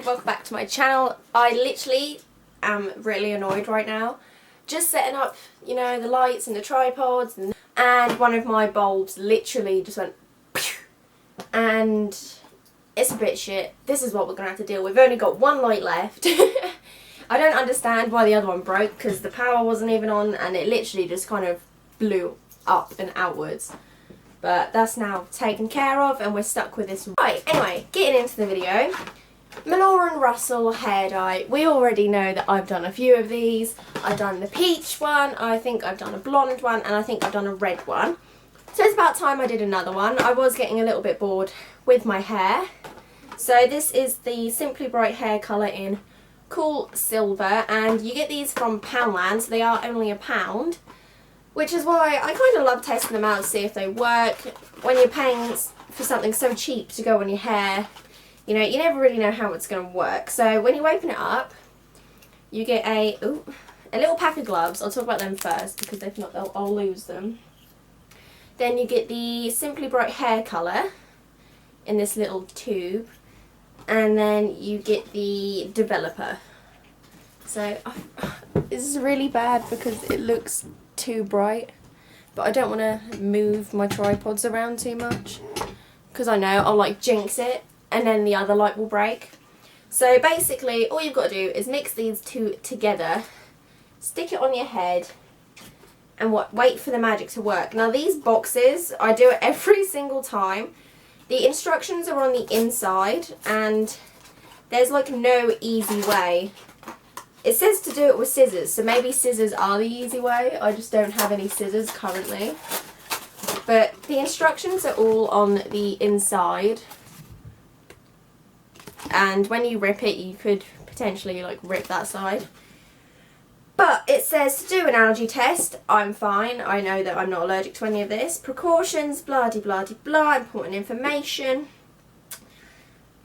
and welcome back to my channel. I literally am really annoyed right now. Just setting up, you know, the lights and the tripods, and one of my bulbs literally just went pew, and it's a bit shit. This is what we're going to have to deal with. We've only got one light left. I don't understand why the other one broke, because the power wasn't even on and it literally just kind of blew up and outwards. But that's now taken care of and we're stuck with this. Right, anyway, getting into the video. MELLOR and Russell hair dye. We already know that I've done a few of these. I've done the peach one, I think I've done a blonde one, and I think I've done a red one. So it's about time I did another one. I was getting a little bit bored with my hair. So this is the Simply Bright hair colour in Cool Silver, and you get these from Poundland, so they are only £1. Which is why I kind of love testing them out to see if they work. When you're paying for something so cheap to go on your hair, you know, you never really know how it's going to work. So when you open it up, you get a little pack of gloves. I'll talk about them first because if not, I'll lose them. Then you get the Simply Bright hair colour in this little tube. And then you get the developer. So this is really bad because it looks too bright, but I don't want to move my tripods around too much because I know I'll like jinx it and then the other light will break. So basically all you've got to do is mix these two together, stick it on your head, and wait for the magic to work. Now these boxes, I do it every single time. The instructions are on the inside and there's like no easy way. It says to do it with scissors, so maybe scissors are the easy way. I just don't have any scissors currently. But the instructions are all on the inside. And when you rip it, you could potentially like rip that side. But it says to do an allergy test. I'm fine. I know that I'm not allergic to any of this. Precautions, blah de blah de blah, important information.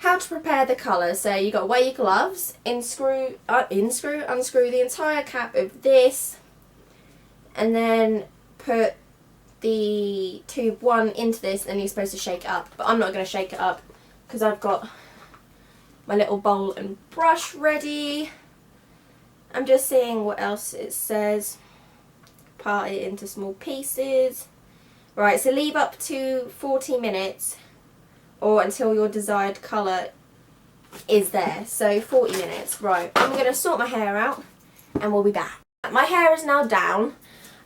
How to prepare the colour. So you got to wear your gloves, unscrew the entire cap of this, and then put the tube 1 into this, and you're supposed to shake it up. But I'm not going to shake it up because I've got my little bowl and brush ready. I'm just seeing what else it says. Part it into small pieces. Right, so leave up to 40 minutes. Or until your desired colour is there. So 40 minutes. Right, I'm going to sort my hair out and we'll be back. My hair is now down,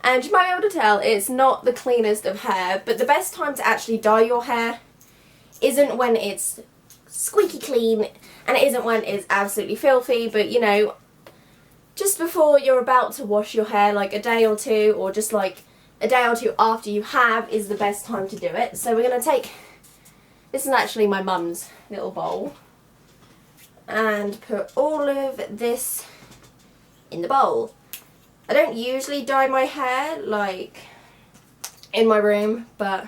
and you might be able to tell it's not the cleanest of hair, but the best time to actually dye your hair isn't when it's squeaky clean, and it isn't when it's absolutely filthy, but you know, just before you're about to wash your hair, like a day or two, or just like a day or two after you have, is the best time to do it. So we're going to take... This is actually my mum's little bowl, and put all of this in the bowl. I don't usually dye my hair like in my room, but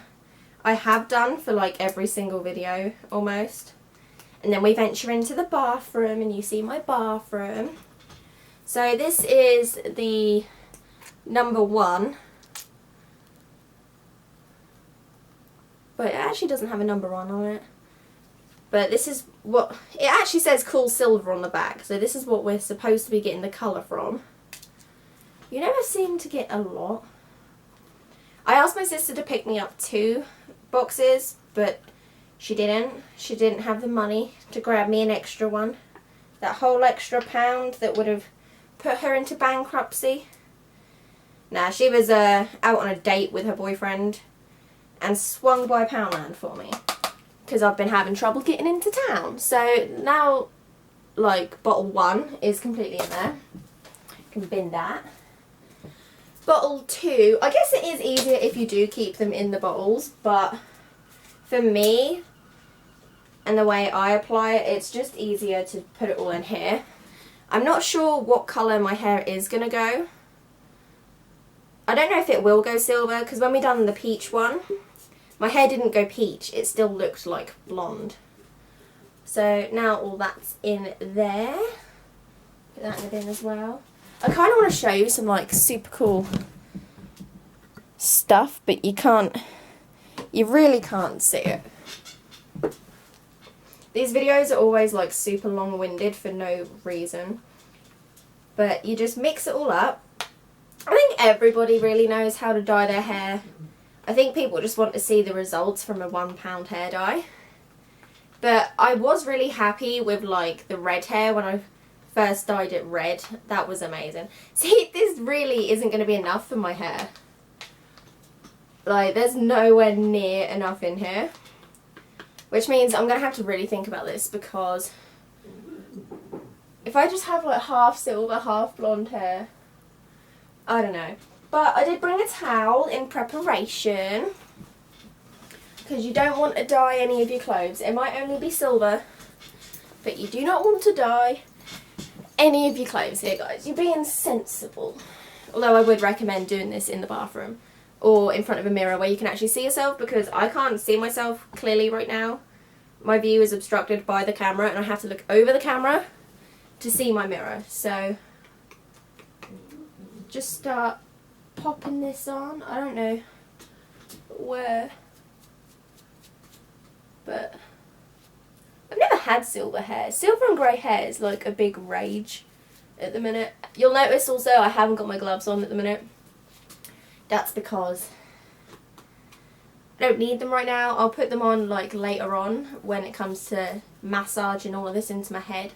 I have done for like every single video almost. And then we venture into the bathroom and you see my bathroom. So this is the number 1. But it actually doesn't have a number 1 on it. But this is what... It actually says Cool Silver on the back. So this is what we're supposed to be getting the colour from. You never seem to get a lot. I asked my sister to pick me up 2 boxes, but she didn't. She didn't have the money to grab me an extra one. That whole extra £1 that would have put her into bankruptcy. Nah, she was out on a date with her boyfriend and swung by Poundland for me because I've been having trouble getting into town. So now, like, bottle 1 is completely in there. You can bin that. Bottle 2, I guess it is easier if you do keep them in the bottles, but for me and the way I apply it, it's just easier to put it all in here. I'm not sure what colour my hair is going to go. I don't know if it will go silver, because when we done the peach one, my hair didn't go peach, it still looked like blonde. So now all that's in there. Put that in the bin as well. I kind of want to show you some like super cool stuff, but you really can't see it. These videos are always like super long-winded for no reason. But you just mix it all up. I think everybody really knows how to dye their hair. I think people just want to see the results from a £1 hair dye. But I was really happy with like the red hair when I first dyed it red. That was amazing. See, this really isn't going to be enough for my hair. Like, there's nowhere near enough in here. Which means I'm going to have to really think about this, because if I just have like half silver, half blonde hair, I don't know. But I did bring a towel in preparation, because you don't want to dye any of your clothes. It might only be silver, but you do not want to dye any of your clothes here, guys. You're being sensible. Although I would recommend doing this in the bathroom or in front of a mirror where you can actually see yourself, because I can't see myself clearly right now. My view is obstructed by the camera and I have to look over the camera to see my mirror. So just start popping this on. I don't know where, but I've never had silver hair. Silver and grey hair is like a big rage at the minute. You'll notice also I haven't got my gloves on at the minute. That's because I don't need them right now. I'll put them on like later on when it comes to massaging all of this into my head.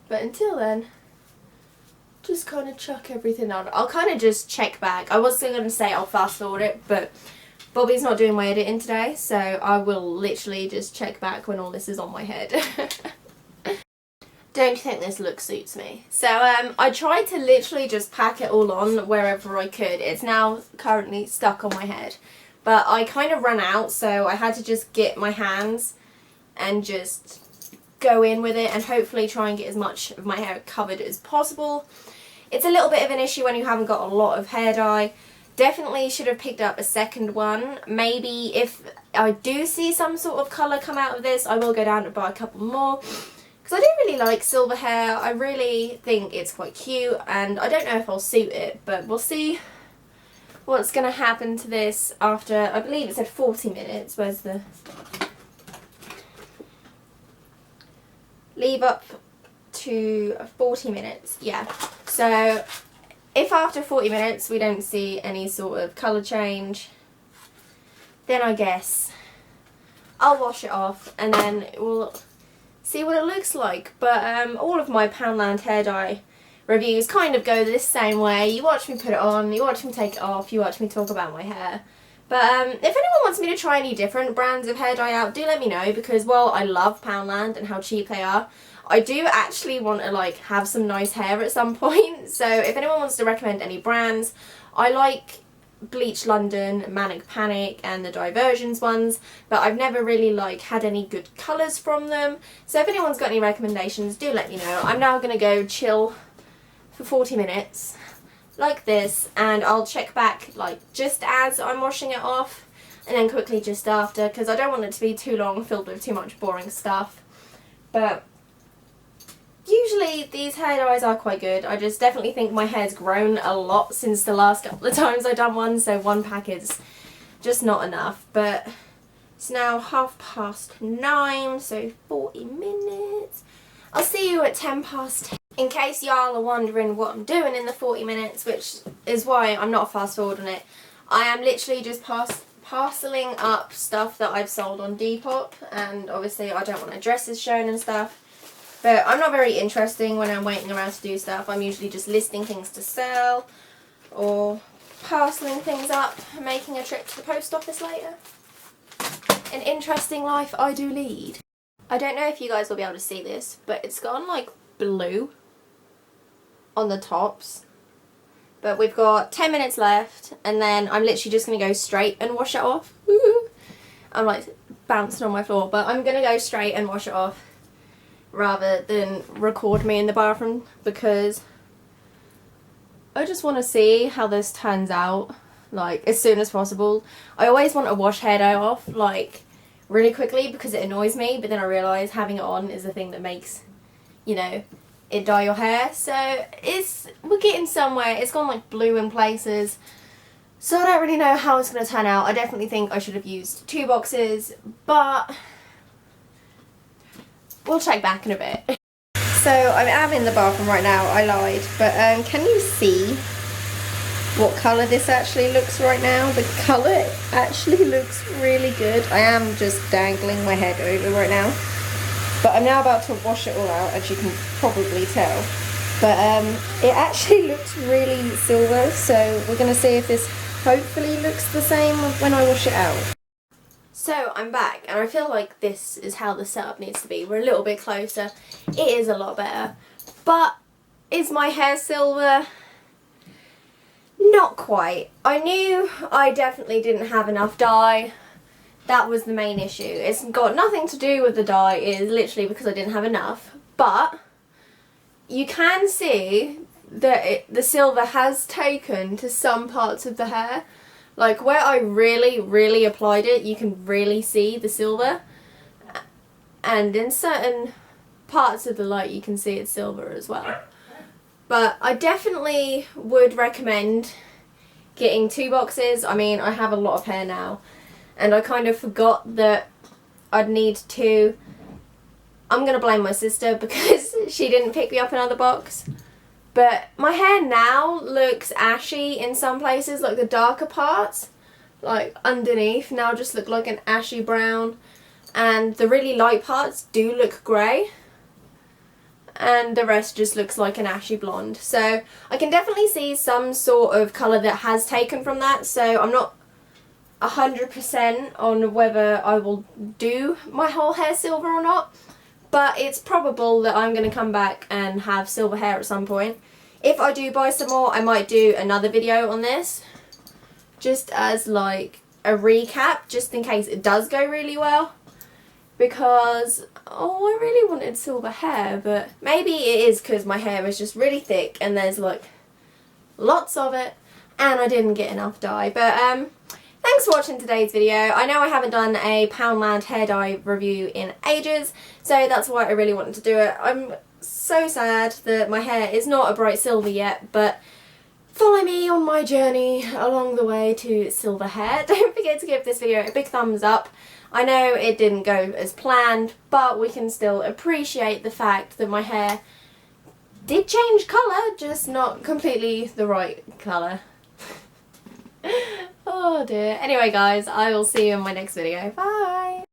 But until then, just kind of chuck everything on. I'll kind of just check back. I was still going to say I'll fast forward it, but Bobby's not doing my editing today, so I will literally just check back when all this is on my head. Don't you think this look suits me? So I tried to literally just pack it all on wherever I could. It's now currently stuck on my head. But I kind of ran out, so I had to just get my hands and just go in with it and hopefully try and get as much of my hair covered as possible. It's a little bit of an issue when you haven't got a lot of hair dye. Definitely should have picked up a second one. Maybe if I do see some sort of colour come out of this, I will go down to buy a couple more. Because I do really like silver hair. I really think it's quite cute, and I don't know if I'll suit it, but we'll see what's going to happen to this after, I believe it said 40 minutes. Where's the... Leave up to 40 minutes, yeah. So if after 40 minutes we don't see any sort of colour change, then I guess I'll wash it off and then we'll see what it looks like. But all of my Poundland hair dye reviews kind of go this same way. You watch me put it on, you watch me take it off, you watch me talk about my hair. But if anyone wants me to try any different brands of hair dye out, do let me know, because while I love Poundland and how cheap they are, I do actually want to like have some nice hair at some point. So if anyone wants to recommend any brands, I like Bleach London, Manic Panic and the Diversions ones, but I've never really like had any good colours from them. So if anyone's got any recommendations, do let me know. I'm now going to go chill for 40 minutes like this, and I'll check back like just as I'm washing it off and then quickly just after, because I don't want it to be too long filled with too much boring stuff. But usually these hair dyes are quite good. I just definitely think my hair's grown a lot since the last couple of times I've done one, so one pack is just not enough. But it's now 9:30, so 40 minutes. I'll see you at 10:10. In case y'all are wondering what I'm doing in the 40 minutes, which is why I'm not fast forwarding it, I am literally just parceling up stuff that I've sold on Depop, and obviously I don't want my dresses shown and stuff. But I'm not very interesting when I'm waiting around to do stuff. I'm usually just listing things to sell or parceling things up and making a trip to the post office later. An interesting life I do lead. I don't know if you guys will be able to see this, but it's gone like blue on the tops. But we've got 10 minutes left, and then I'm literally just going to go straight and wash it off. I'm like bouncing on my floor, but I'm going to go straight and wash it off rather than record me in the bathroom, because I just want to see how this turns out, like, as soon as possible. I always want to wash hair dye off, like, really quickly, because it annoys me, but then I realise having it on is the thing that makes, you know, it dye your hair. So we're getting somewhere. It's gone like blue in places, so I don't really know how it's going to turn out. I definitely think I should have used 2 boxes, but we'll check back in a bit. So I am in the bathroom right now, I lied, but can you see what colour this actually looks right now? The colour actually looks really good. I am just dangling my head over right now, but I'm now about to wash it all out, as you can probably tell. But it actually looks really silver, so we're going to see if this hopefully looks the same when I wash it out. So I'm back, and I feel like this is how the setup needs to be. We're a little bit closer. It is a lot better. But is my hair silver? Not quite. I knew I definitely didn't have enough dye. That was the main issue. It's got nothing to do with the dye. It is literally because I didn't have enough. But you can see that the silver has taken to some parts of the hair. Like where I really applied it, you can really see the silver. And in certain parts of the light you can see it's silver as well. But I definitely would recommend getting 2 boxes. I mean, I have a lot of hair now, and I kind of forgot that I'd need 2. I'm going to blame my sister because she didn't pick me up another box. But my hair now looks ashy in some places, like the darker parts, like underneath, now just look like an ashy brown. And the really light parts do look grey. And the rest just looks like an ashy blonde. So I can definitely see some sort of colour that has taken from that. So I'm not 100% on whether I will do my whole hair silver or not. But it's probable that I'm going to come back and have silver hair at some point. If I do buy some more, I might do another video on this. Just as like a recap, just in case it does go really well. Because, oh, I really wanted silver hair, but maybe it is because my hair is just really thick and there's like lots of it and I didn't get enough dye. But thanks for watching today's video. I know I haven't done a Poundland hair dye review in ages, so that's why I really wanted to do it. I'm so sad that my hair is not a bright silver yet, but follow me on my journey along the way to silver hair. Don't forget to give this video a big thumbs up. I know it didn't go as planned, but we can still appreciate the fact that my hair did change colour, just not completely the right colour. Oh dear. Anyway guys, I will see you in my next video. Bye!